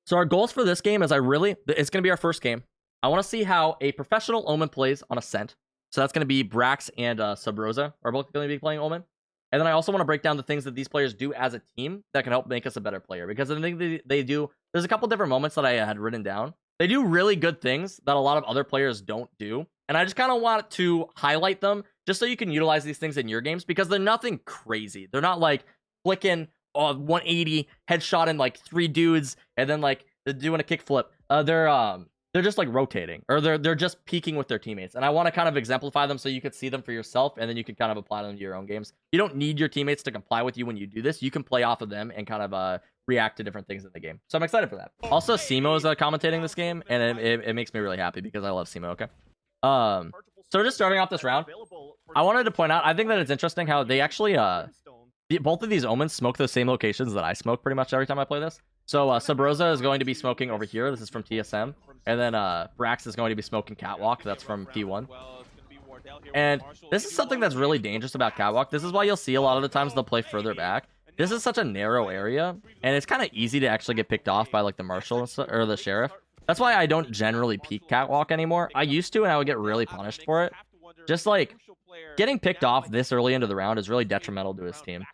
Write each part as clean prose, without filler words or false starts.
So our goals for this game is it's going to be our first game. I want to see how a professional Omen plays on Ascent. So that's going to be Brax and Subroza are both going to be playing Omen. And then I also want to break down the things that these players do as a team that can help make us a better player. Because I think they do, there's a couple different moments that I had written down. They do really good things that a lot of other players don't do. And I just kind of want to highlight them just so you can utilize these things in your games because they're nothing crazy. They're not like flicking 180 headshot in like 3 dudes and then like they're doing a kickflip. They're just like rotating or they're just peeking with their teammates. And I want to kind of exemplify them so you could see them for yourself and then you can kind of apply them to your own games. You don't need your teammates to comply with you when you do this. You can play off of them and kind of react to different things in the game. So I'm excited for that. Also, Simo is commentating this game and it makes me really happy because I love Simo, okay? So just starting off this round, I wanted to point out, I think that it's interesting how they actually, both of these Omens smoke the same locations that I smoke pretty much every time I play this. So Subroza is going to be smoking over here. This is from TSM. And then Brax is going to be smoking Catwalk. That's from P1. And this is something that's really dangerous about Catwalk. This is why you'll see a lot of the times they'll play further back. This is such a narrow area. And it's kind of easy to actually get picked off by like the marshal or the sheriff. That's why I don't generally peek Catwalk anymore. I used to and I would get really punished for it. Just like getting picked off this early into the round is really detrimental to his team.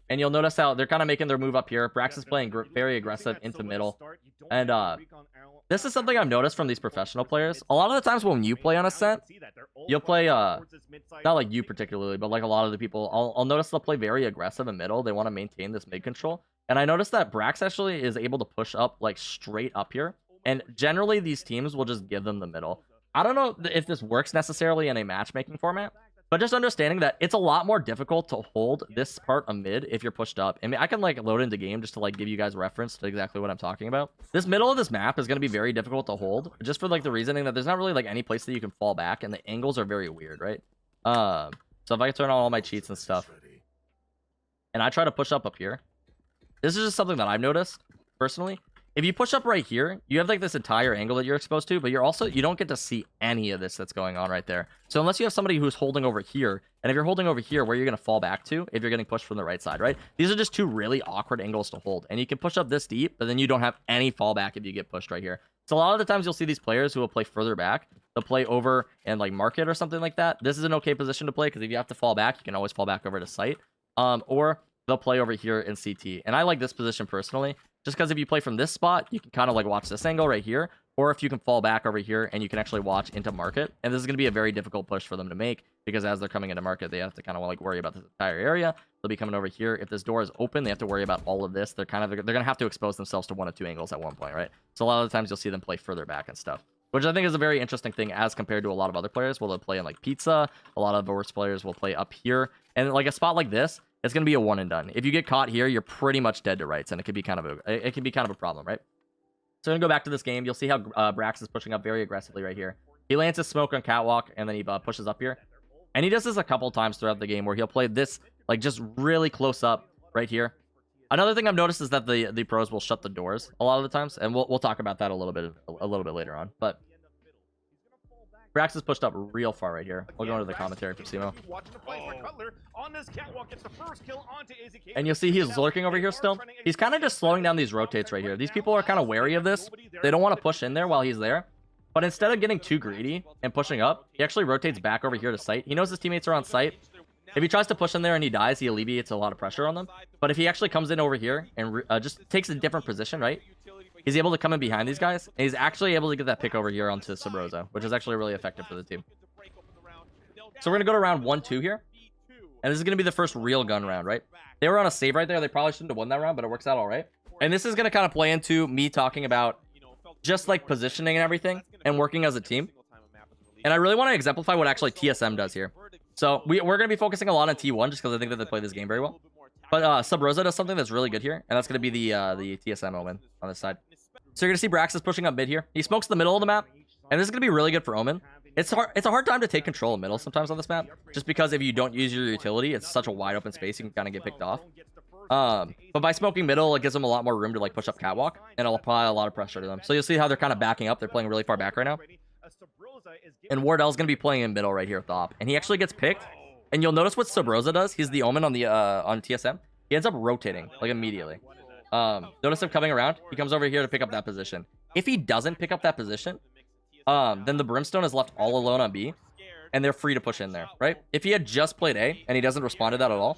And you'll notice how they're kind of making their move up here. Brax is playing very aggressive into middle. And this is something I've noticed from these professional players. A lot of the times when you play on Ascent, you'll play, not like you particularly, but like a lot of the people, I'll notice they'll play very aggressive in middle. They want to maintain this mid control. And I noticed that Brax actually is able to push up like straight up here. And generally these teams will just give them the middle. I don't know if this works necessarily in a matchmaking format. But just understanding that it's a lot more difficult to hold this part of mid if you're pushed up. I mean, I can like load into game just to like give you guys reference to exactly what I'm talking about. This middle of this map is going to be very difficult to hold just for like the reasoning that there's not really like any place that you can fall back and the angles are very weird, right? So if I can turn on all my cheats and stuff and I try to push up here, this is just something that I've noticed personally. If you push up right here, you have like this entire angle that you're exposed to, but you don't get to see any of this that's going on right there. So unless you have somebody who's holding over here, and if you're holding over here, where you're going to fall back to if you're getting pushed from the right side, right? These are just 2 really awkward angles to hold. And you can push up this deep, but then you don't have any fallback if you get pushed right here. So a lot of the times you'll see these players who will play further back. They'll play over and like market or something like that. This is an okay position to play because if you have to fall back, you can always fall back over to site. Or they'll play over here in CT. And I like this position personally. Just because if you play from this spot, you can kind of like watch this angle right here. Or if you can fall back over here and you can actually watch into market. And this is going to be a very difficult push for them to make. Because as they're coming into market, they have to kind of like worry about this entire area. They'll be coming over here. If this door is open, they have to worry about all of this. They're going to have to expose themselves to 1 of 2 angles at one point, right? So a lot of the times you'll see them play further back and stuff. Which I think is a very interesting thing as compared to a lot of other players. Will they play in like pizza? A lot of worse players will play up here. And like a spot like this, it's going to be a one and done. If you get caught here, you're pretty much dead to rights, and it can be kind of a problem, right? So I'm going to go back to this game. You'll see how Brax is pushing up very aggressively right here. He lands his smoke on Catwalk, and then he pushes up here. And he does this a couple times throughout the game where he'll play this like just really close up right here. Another thing I've noticed is that the pros will shut the doors a lot of the times, and we'll talk about that a little bit later on. But Brax is pushed up real far right here. We'll go into the commentary for Simo. And you'll see he's lurking over here still. He's kind of just slowing down these rotates right here. These people are kind of wary of this. They don't want to push in there while he's there. But instead of getting too greedy and pushing up, he actually rotates back over here to site. He knows his teammates are on site. If he tries to push in there and he dies, he alleviates a lot of pressure on them. But if he actually comes in over here and just takes a different position, right? He's able to come in behind these guys, and he's actually able to get that pick over here onto Subroza, which is actually really effective for the team. So we're going to go to round 1-2 here. And this is going to be the first real gun round, right? They were on a save right there. They probably shouldn't have won that round, but it works out all right. And this is going to kind of play into me talking about just like positioning and everything and working as a team. And I really want to exemplify what actually TSM does here. So we're going to be focusing a lot on T1 just because I think that they play this game very well. But Subroza does something that's really good here, and that's going to be the TSM Omen on this side. So you're going to see Brax is pushing up mid here. He smokes the middle of the map, and this is going to be really good for Omen. It's a hard time to take control of middle sometimes on this map, just because if you don't use your utility, it's such a wide open space, you can kind of get picked off. But by smoking middle, it gives them a lot more room to like push up Catwalk, and it'll apply a lot of pressure to them. So you'll see how they're kind of backing up. They're playing really far back right now. And Wardell's going to be playing in middle right here with the op, and he actually gets picked. And you'll notice what Subroza does. He's the Omen on TSM. He ends up rotating like immediately. Notice him coming around. He comes over here to pick up that position. If he doesn't pick up that position, then the Brimstone is left all alone on B, and they're free to push in there, right? If he had just played A and he doesn't respond to that at all,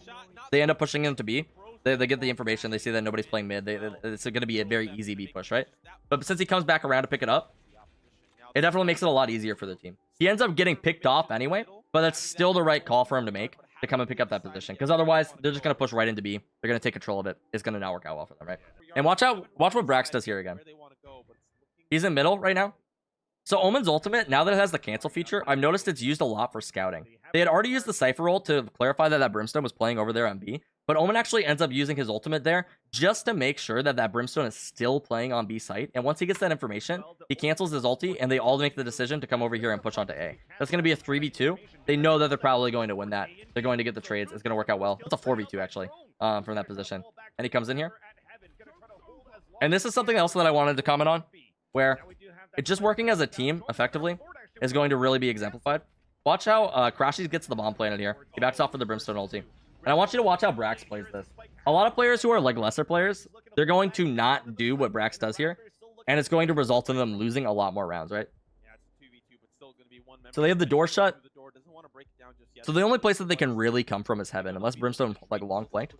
they end up pushing him to B. They get the information. They see that nobody's playing mid. It's going to be a very easy B push, right? But since he comes back around to pick it up, it definitely makes it a lot easier for the team. He ends up getting picked off anyway, but that's still the right call for him to make, to come and pick up that position. Because otherwise, they're just going to push right into B. They're going to take control of it. It's going to not work out well for them, right? And watch what Brax does here again. He's in middle right now. So Omen's ultimate, now that it has the cancel feature, I've noticed it's used a lot for scouting. They had already used the Cypher roll to clarify that that Brimstone was playing over there on B, but Omen actually ends up using his ultimate there just to make sure that that Brimstone is still playing on B site. And once he gets that information, he cancels his ulti, and they all make the decision to come over here and push onto A. That's going to be a 3v2. They know that they're probably going to win that. They're going to get the trades. It's going to work out well. It's a 4v2, actually, from that position. And he comes in here. And this is something else that I wanted to comment on, where it's just working as a team effectively is going to really be exemplified. Watch how Crashies gets the bomb planted here. He backs off for the Brimstone ulti. And I want you to watch how Brax plays this. A lot of players who are like lesser players, they're going to not do what Brax does here. And it's going to result in them losing a lot more rounds, right? So they have the door shut. So the only place that they can really come from is heaven, unless Brimstone like long flanked.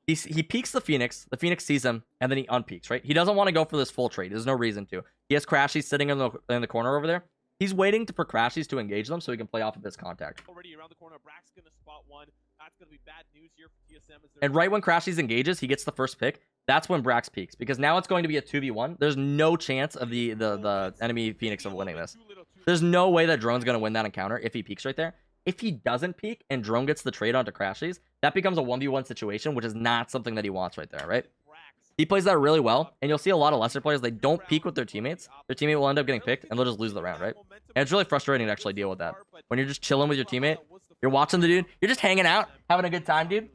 He peeks the Phoenix sees him, and then he unpeaks, right? He doesn't want to go for this full trade. There's no reason to. He has Crashies sitting in the corner over there. He's waiting for Crashies to engage them so he can play off of this contact. And right when Crashies engages, he gets the first pick. That's when Brax peaks, because now it's going to be a 2v1. There's no chance of the enemy Phoenix of winning this. There's no way that Drone's going to win that encounter if he peaks right there. If he doesn't peek and Drone gets the trade onto Crashies, that becomes a 1v1 situation, which is not something that he wants right there, right? He plays that really well, and you'll see a lot of lesser players, they don't peek with their teammates. Their teammate will end up getting picked, and they'll just lose the round, right? And it's really frustrating to actually deal with that. When you're just chilling with your teammate, you're watching the dude, you're just hanging out, having a good time, dude.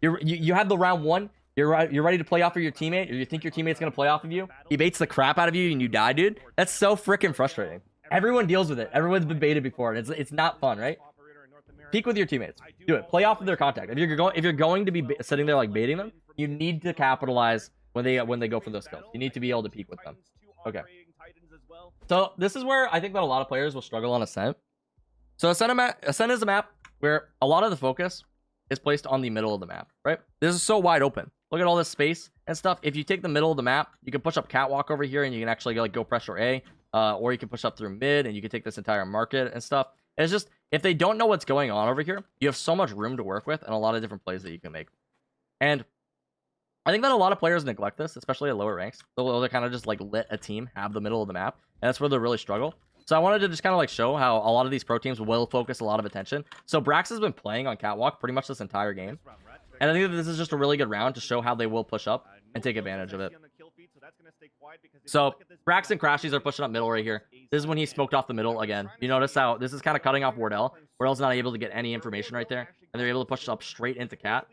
You have the round one, you're ready to play off of your teammate, or you think your teammate's going to play off of you. He baits the crap out of you, and you die, dude. That's so freaking frustrating. Everyone deals with it. Everyone's been baited before, and it's not fun, right? Peek with your teammates. Do it. Play off of their contact. If you're going to be sitting there like baiting them, you need to capitalize when they go for those kills. You need to be able to peek with them. Okay. So this is where I think that a lot of players will struggle on Ascent. So Ascent is a map where a lot of the focus is placed on the middle of the map, right? This is so wide open. Look at all this space and stuff. If you take the middle of the map, you can push up Catwalk over here, and you can actually go pressure A, or you can push up through mid, and you can take this entire market and stuff. It's just, if they don't know what's going on over here, you have so much room to work with and a lot of different plays that you can make. And I think that a lot of players neglect this, especially at lower ranks. They'll kind of just like let a team have the middle of the map, and that's where they really struggle. So I wanted to just kind of like show how a lot of these pro teams will focus a lot of attention. So Brax has been playing on Catwalk pretty much this entire game. And I think that this is just a really good round to show how they will push up and take advantage of it. So Brax and Crashies are pushing up middle right here. This is when he smoked off the middle again. You notice how this is kind of cutting off Wardell. Wardell's not able to get any information right there, and they're able to push up straight into Cat.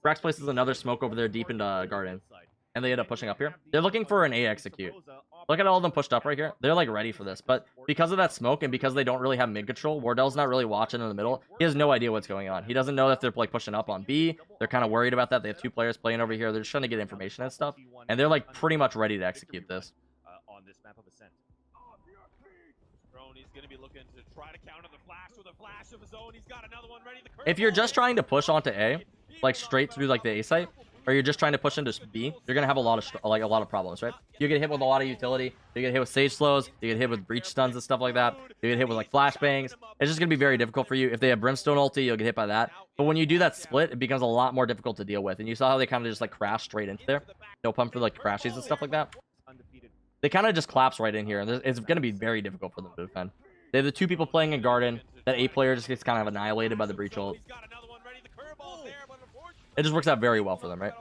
Brax places another smoke over there deep into Garden, and they end up pushing up here. They're looking for an A execute. Look at all of them pushed up right here. They're like ready for this, but because of that smoke and because they don't really have mid control, Wardell's not really watching in the middle. He has no idea what's going on. He doesn't know that they're like pushing up on B. They're kind of worried about that. They have two players playing over here. They're just trying to get information and stuff, and they're like pretty much ready to execute this. On this map of Ascent. He's going to be looking to try to counter the flash with a flash of his own. He's got another one ready. If you're just trying to push onto A, like straight through like the A site, or you're just trying to push into B, you're gonna have a lot of problems, right? You get hit with a lot of utility. You get hit with sage slows. You get hit with breach stuns and stuff like that. You get hit with like flashbangs. It's just gonna be very difficult for you. If they have brimstone ulti, you'll get hit by that. But when you do that split, it becomes a lot more difficult to deal with. And you saw how they kind of just like crash straight into there. No pump for like crashes and stuff like that. They kind of just collapse right in here, and it's gonna be very difficult for them to defend. They have the two people playing in Garden. That A player just gets kind of annihilated by the breach ult. It just works out very well for them, right?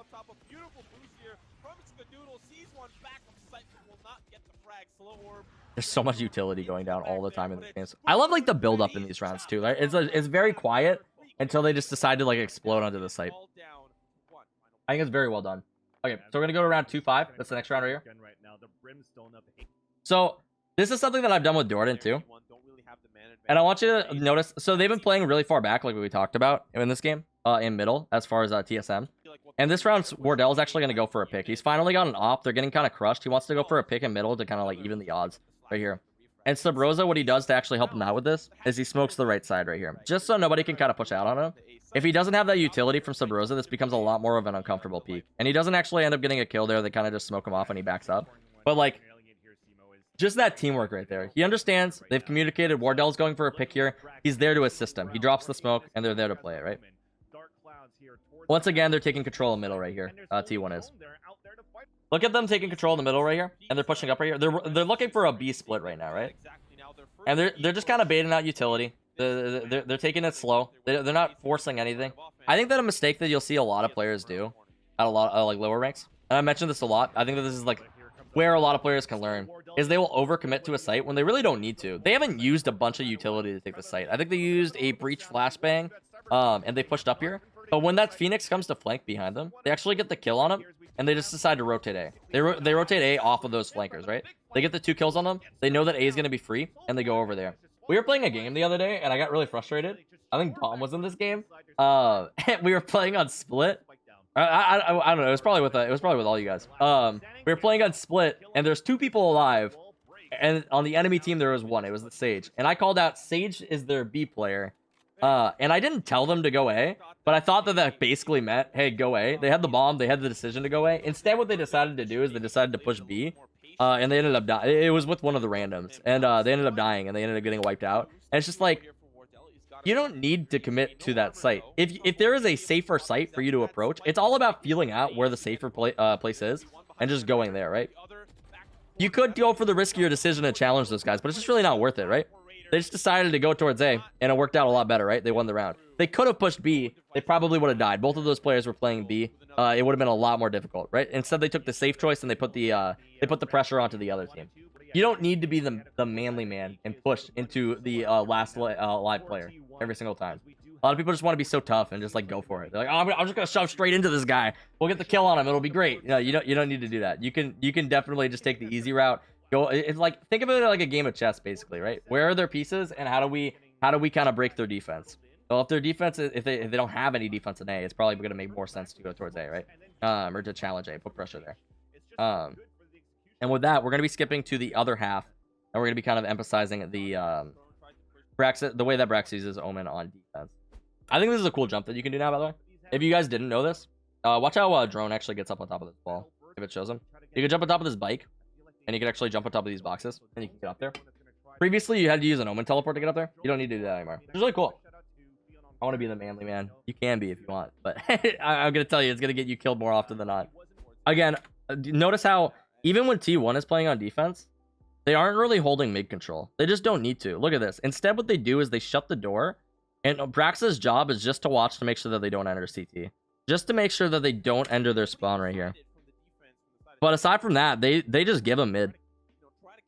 There's so much utility going down all the time in these games. I love like the build up in these rounds too. Right? It's very quiet until they just decide to like explode onto the site. I think it's very well done. Okay, so we're gonna go to round 2-5. That's the next round right here. So this is something that I've done with Jordan too. And I want you to notice, so they've been playing really far back, like we talked about in this game, in middle, as far as TSM. And this round, Wardell's actually going to go for a pick. He's finally got an op. They're getting kind of crushed. He wants to go for a pick in middle to kind of like even the odds right here. And Subroza, what he does to actually help him out with this is he smokes the right side right here, just so nobody can kind of push out on him. If he doesn't have that utility from Subroza, this becomes a lot more of an uncomfortable peak. And he doesn't actually end up getting a kill there. They kind of just smoke him off and he backs up. But like, just that teamwork right there. He understands. They've communicated. Wardell's going for a pick here. He's there to assist him. He drops the smoke, and they're there to play it, right? Once again, they're taking control of middle right here. T1 is. Look at them taking control of the middle right here, and they're pushing up right here. They're looking for a B split right now, right? And they're just kind of baiting out utility. They're taking it slow. They're not forcing anything. I think that a mistake that you'll see a lot of players do at a lot of like lower ranks, and I mentioned this a lot. I think that this is like where a lot of players can learn, is they will overcommit to a site when they really don't need to. They haven't used a bunch of utility to take the site. I think they used a breach flashbang, and they pushed up here. But when that Phoenix comes to flank behind them, they actually get the kill on him, and they just decide to rotate A. They rotate A off of those flankers, right? They get the 2 kills on them. They know that A is going to be free, and they go over there. We were playing a game the other day, and I got really frustrated. I think Dom was in this game. We were playing on split. I don't know. It was probably with all you guys. We were playing on split, and there's 2 people alive, and on the enemy team there was 1. It was the Sage, and I called out Sage is their B player, and I didn't tell them to go A, but I thought that basically meant, hey, go A. They had the bomb, they had the decision to go A. Instead, what they decided to do is they decided to push B, and they ended up dying. It was with one of the randoms, and they ended up dying, and they ended up getting wiped out. And it's just like, you don't need to commit to that site. If there is a safer site for you to approach, it's all about feeling out where the safer place is and just going there, right? You could go for the riskier decision to challenge those guys, but it's just really not worth it, right? They just decided to go towards A, and it worked out a lot better, right? They won the round. They could have pushed B. They probably would have died. Both of those players were playing B. It would have been a lot more difficult, right? Instead, they took the safe choice and they put the pressure onto the other team. You don't need to be the manly man and push into the last live player every single time. A lot of people just want to be so tough and just like go for it. They're like, oh, I'm just gonna shove straight into this guy. We'll get the kill on him. It'll be great. You don't need to do that. You can definitely just take the easy route. It's like, think of it like a game of chess, basically, right? Where are their pieces, and how do we kind of break their defense? Well, if their defense, if they don't have any defense in A, it's probably going to make more sense to go towards A, right? Or to challenge A, put pressure there. And with that, we're going to be skipping to the other half, and we're going to be kind of emphasizing the the way that Brax uses Omen on defense. I think this is a cool jump that you can do now, by the way. If you guys didn't know this, watch how Drone actually gets up on top of this wall, if it shows him. You can jump on top of this bike, and you can actually jump on top of these boxes, and you can get up there. Previously, you had to use an Omen teleport to get up there. You don't need to do that anymore. It's really cool. I want to be the manly man. You can be if you want, but I'm going to tell you, it's going to get you killed more often than not. Again, notice how even when T1 is playing on defense, they aren't really holding mid control. They just don't need to. Look at this. Instead, what they do is they shut the door, and Brax's job is just to watch to make sure that they don't enter CT. Just to make sure that they don't enter their spawn right here. But aside from that, they just give them mid.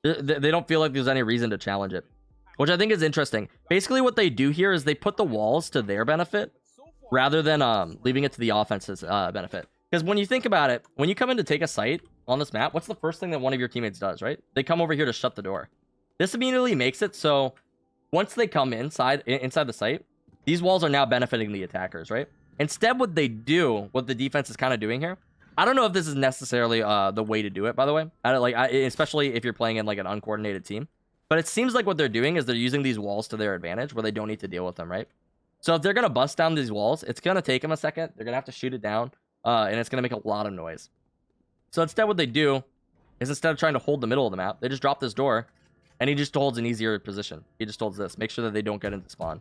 They don't feel like there's any reason to challenge it, which I think is interesting. Basically, what they do here is they put the walls to their benefit rather than leaving it to the offense's benefit. Because when you think about it, when you come in to take a site on this map, what's the first thing that one of your teammates does, right? They come over here to shut the door. This immediately makes it so once they come inside the site, these walls are now benefiting the attackers, right? Instead, what they do, what the defense is kind of doing here, I don't know if this is necessarily the way to do it, by the way. Especially if you're playing in like an uncoordinated team. But it seems like what they're doing is they're using these walls to their advantage where they don't need to deal with them, right? So if they're going to bust down these walls, it's going to take them a second. They're going to have to shoot it down, and it's going to make a lot of noise. So instead what they do is instead of trying to hold the middle of the map, they just drop this door, and he just holds an easier position. He just holds this. Make sure that they don't get into spawn.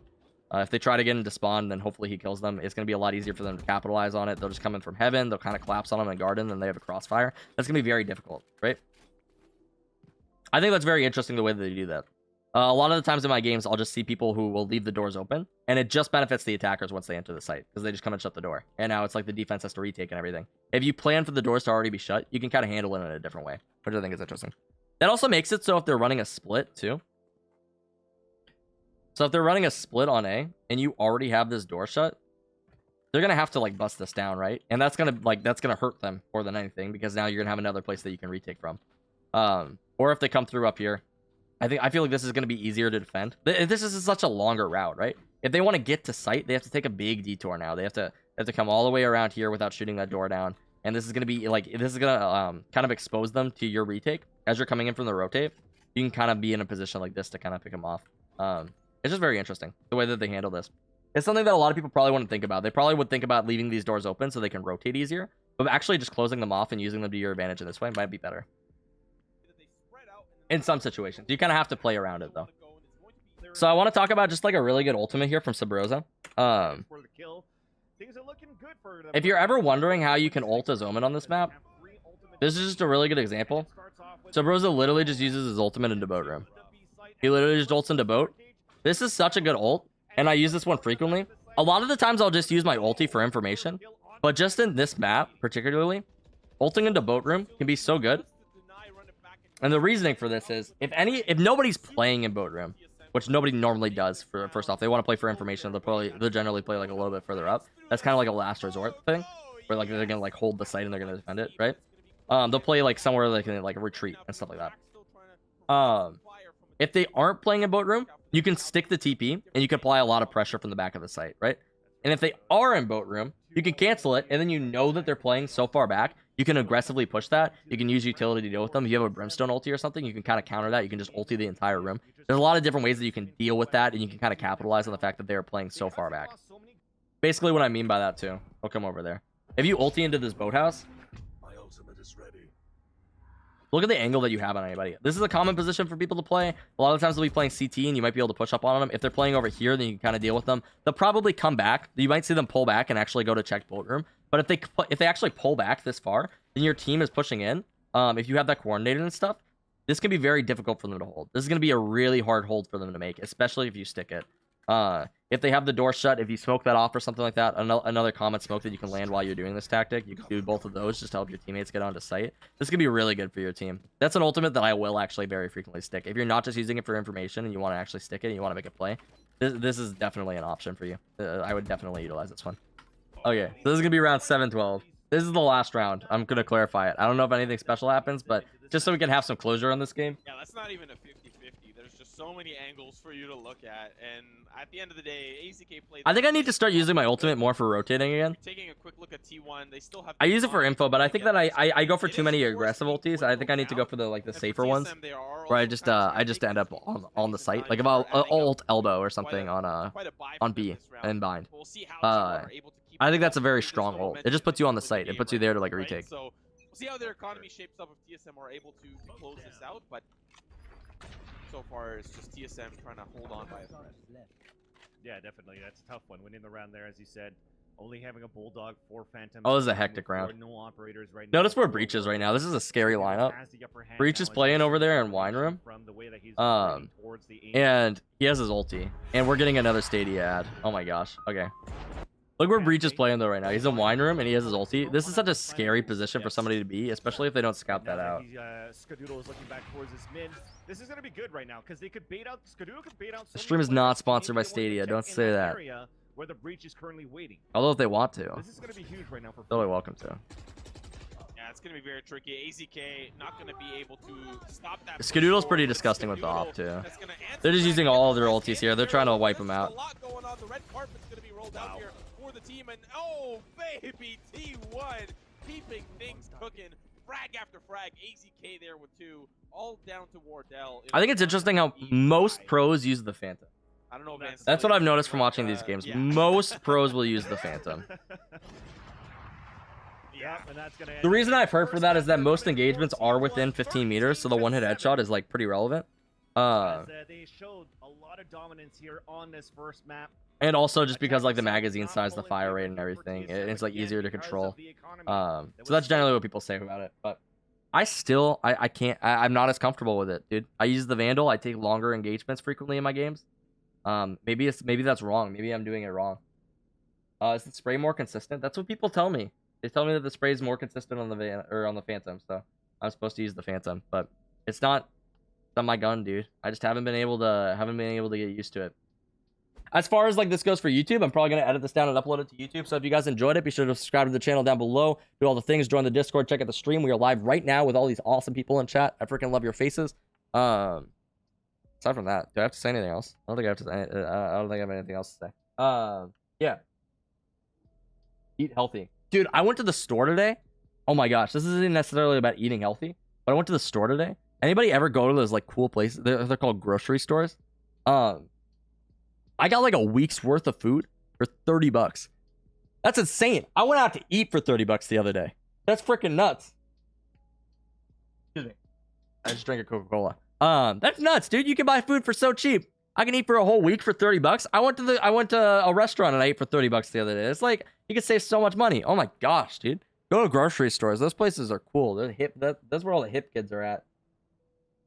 If they try to get into spawn, then hopefully he kills them. It's going to be a lot easier for them to capitalize on it. They'll just come in from heaven. They'll kind of collapse on them and garden, and they have a crossfire. That's going to be very difficult, right? I think that's very interesting the way that they do that. A lot of the times in my games, I'll just see people who will leave the doors open, and it just benefits the attackers once they enter the site, because they just come and shut the door. And now it's like the defense has to retake and everything. If you plan for the doors to already be shut, you can kind of handle it in a different way, which I think is interesting. That also makes it so if they're running a split, too. So if they're running a split on A, and you already have this door shut, they're going to have to, like, bust this down, right? And that's going to hurt them more than anything, because now you're going to have another place that you can retake from. Or if they come through up here, I feel like this is going to be easier to defend. This is such a longer route, right? If they want to get to site, they have to take a big detour now. They have to have to come all the way around here without shooting that door down. And this is going to be like, this is going to kind of expose them to your retake. As you're coming in from the rotate, you can kind of be in a position like this to kind of pick them off. It's just very interesting the way that they handle this. It's something that a lot of people probably wouldn't think about. They probably would think about leaving these doors open so they can rotate easier. But actually just closing them off and using them to your advantage in this way might be better. In some situations. You kind of have to play around it, though. So I want to talk about just like a really good ultimate here from Subroza. If you're ever wondering how you can ult as Omen on this map, this is just a really good example. Subroza literally just uses his ultimate into boat room. He literally just ults into boat. This is such a good ult, and I use this one frequently. A lot of the times I'll just use my ulti for information, but just in this map particularly, ulting into boat room can be so good. And the reasoning for this is, if nobody's playing in boat room, which nobody normally does, first off, they want to play for information, they'll generally play like a little bit further up. That's kind of like a last resort thing, where like they're gonna like hold the site and they're gonna defend it, right? They'll play like somewhere they can like retreat and stuff like that. If they aren't playing in boat room, you can stick the TP and you can apply a lot of pressure from the back of the site, right? And if they are in boat room, you can cancel it, and then you know that they're playing so far back, you can aggressively push that. You can use utility to deal with them. If you have a brimstone ulti or something, you can kind of counter that. You can just ulti the entire room. There's a lot of different ways that you can deal with that, and you can kind of capitalize on the fact that they're playing so far back. Basically what I mean by that too. I'll come over there. If you ulti into this boathouse, look at the angle that you have on anybody. This is a common position for people to play. A lot of times they'll be playing CT and you might be able to push up on them. If they're playing over here, then you can kind of deal with them. They'll probably come back. You might see them pull back and actually go to check boat room. But if they actually pull back this far, then your team is pushing in. If you have that coordinated and stuff, this can be very difficult for them to hold. This is going to be a really hard hold for them to make, especially if you stick it. If they have the door shut, if you smoke that off or something like that, another common smoke that you can land while you're doing this tactic, you can do both of those just to help your teammates get onto site. This could be really good for your team. That's an ultimate that I will actually very frequently stick. If you're not just using it for information and you want to actually stick it and you want to make a play, this is definitely an option for you. I would definitely utilize this one. Okay, so this is going to be round 7-12. This is the last round. I'm going to clarify it. I don't know if anything special happens, but just so we can have some closure on this game. Yeah, that's not even a 50-50. There's just so many angles for you to look at, and at the end of the day, AZK played. I think I need to start using my ultimate more for rotating again. Taking a quick look at T1, they still have. I use it for info, but I think that I go for too many aggressive ultis. I think I need to go for the safer ones, where I just end up on the site. Like if I'll ult elbow or something on B and bind. I think that's a very strong ult. It just puts you on the site. It puts you there to like retake. So we'll see how their economy shapes up if TSM are able to close this out, but so far it's just TSM trying to hold on by a thread. Yeah, definitely. That's a tough one. Winning the round there, as you said. Only having a Bulldog, 4 Phantoms. Oh, this is a hectic round. No operators right now. Notice where Breach is right now. This is a scary lineup. Breach is playing over there in wine room. And he has his ulti. And we're getting another Stadia ad. Oh my gosh. Okay. Look where Breach is playing though right now. He's in wine room and he has his ulti. This is such a scary position for somebody to be, especially if they don't scout that out. Skadoodle is looking back towards his mid. This is going to be good right now because they could bait out. Skadoodle could bait out. The stream is not sponsored by Stadia. Don't say that. Where the Breach is currently waiting. Although if they want to, this is going to be huge right now for. Totally welcome to. Yeah, it's going to be very tricky. AZK not going to be able to stop that. Skadoodle's pretty disgusting with the op too. They're just using all of their ultis here. They're trying to wipe them out. A lot going on. The red carpet's going to be rolled out here for the team, and oh baby, T1 keeping things cooking. Frag after frag. AZK there with 2, all down to Wardell. I think it's interesting how most pros use the Phantom. I don't know, man. That's what I've noticed from watching these games. Yeah. Most pros will use the Phantom. Yeah, and that's gonna The reason I've heard for that is that most engagements are within 15 meters, so the one-hit headshot is like pretty relevant. They showed a lot of dominance here on this first map. And also just because like the magazine size, the fire rate, and everything, it's like easier to control. So that's generally what people say about it. But I still, I'm not as comfortable with it, dude. I use the Vandal. I take longer engagements frequently in my games. Maybe that's wrong. Maybe I'm doing it wrong. Is the spray more consistent? That's what people tell me. They tell me that the spray is more consistent on the Phantom, so I'm supposed to use the Phantom, but it's not my gun, dude. I just haven't been able to get used to it. As far as like this goes for YouTube, I'm probably gonna edit this down and upload it to YouTube. So if you guys enjoyed it, be sure to subscribe to the channel down below. Do all the things, join the Discord, check out the stream. We are live right now with all these awesome people in chat. I freaking love your faces. Aside from that, do I have to say anything else? I don't think I have to. I don't think I have anything else to say. Yeah. Eat healthy. Dude, I went to the store today. Oh my gosh, this isn't necessarily about eating healthy, but I went to the store today. Anybody ever go to those like cool places? They're called grocery stores. I got like a week's worth of food for $30. That's insane. I went out to eat for $30 the other day. That's freaking nuts. Excuse me. I just drank a Coca-Cola. That's nuts, dude. You can buy food for so cheap. I can eat for a whole week for $30. I went to a restaurant and I ate for $30 the other day. It's like you can save so much money. Oh my gosh, dude. Go to grocery stores. Those places are cool. They're hip. That's where all the hip kids are at.